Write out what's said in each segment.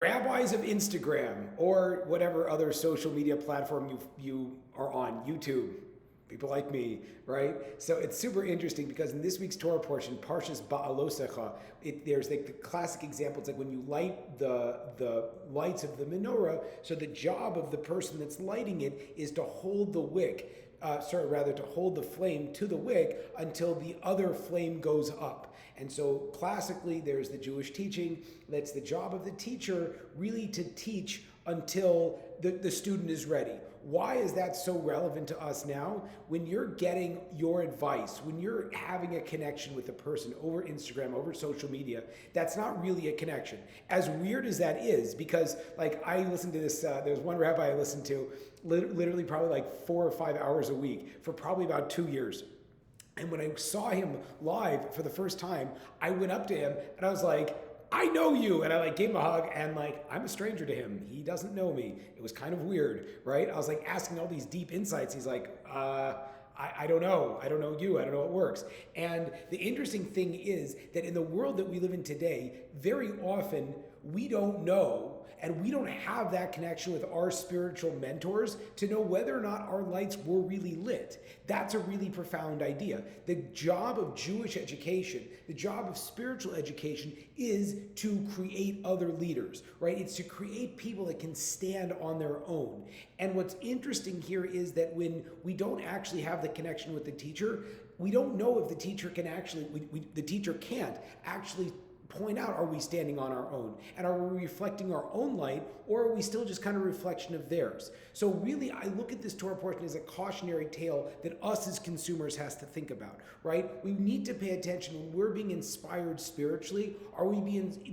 Rabbis of Instagram or whatever other social media platform you are on, YouTube, people like me, right? So it's super interesting because in this week's Torah portion, Parshas Ba'alosecha, there's like the classic example. It's like when you light the lights of the menorah. So the job of the person that's lighting it is to hold the wick. To hold the flame to the wick until the other flame goes up. And so classically, there's the Jewish teaching that's the job of the teacher really to teach until the student is ready. Why is that so relevant to us now? When you're getting your advice, when you're having a connection with a person over Instagram, over social media, that's not really a connection. As weird as that is, because like I listened to this, there's one rabbi I listened to literally probably like 4 or 5 hours a week for probably about 2 years. And when I saw him live for the first time, I went up to him and I was like, I know you. And I like gave him a hug and like, I'm a stranger to him. He doesn't know me. It was kind of weird, right? I was like asking all these deep insights. He's like, I don't know. I don't know you. I don't know what works. And the interesting thing is that in the world that we live in today, very often we don't know and we don't have that connection with our spiritual mentors to know whether or not our lights were really lit. That's a really profound idea. The job of Jewish education, the job of spiritual education is to create other leaders, right? It's to create people that can stand on their own. And what's interesting here is that when we don't actually have the connection with the teacher, we don't know if the teacher can actually, the teacher can't actually point out, are we standing on our own? And are we reflecting our own light, or are we still just kind of a reflection of theirs? So really, I look at this Torah portion as a cautionary tale that us as consumers has to think about, right? We need to pay attention when we're being inspired spiritually. Are we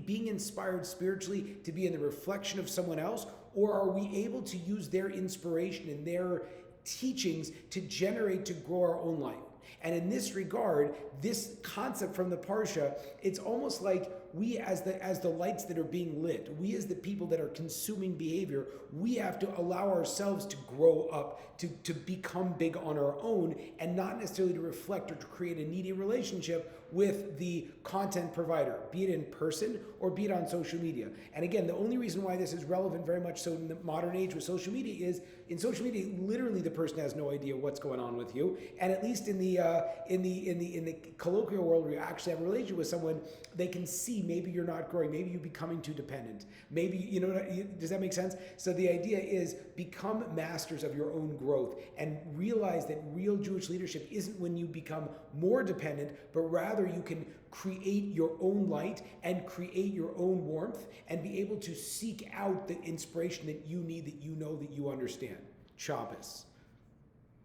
being inspired spiritually to be in the reflection of someone else, or are we able to use their inspiration and their teachings to generate, to grow our own light? And in this regard, this concept from the Parsha, it's almost like we as the lights that are being lit, we as the people that are consuming behavior, we have to allow ourselves to grow up, to become big on our own, and not necessarily to reflect or to create a needy relationship with the content provider, be it in person or be it on social media. And again, the only reason why this is relevant very much so in the modern age with social media is in social media, literally the person has no idea what's going on with you. And at least in the colloquial world where you actually have a relationship with someone, they can see maybe you're not growing, maybe you're becoming too dependent. Maybe, does that make sense? So the idea is become masters of your own growth and realize that real Jewish leadership isn't when you become more dependent, but rather you can create your own light and create your own warmth and be able to seek out the inspiration that you need, that you know, that you understand. Shabbos.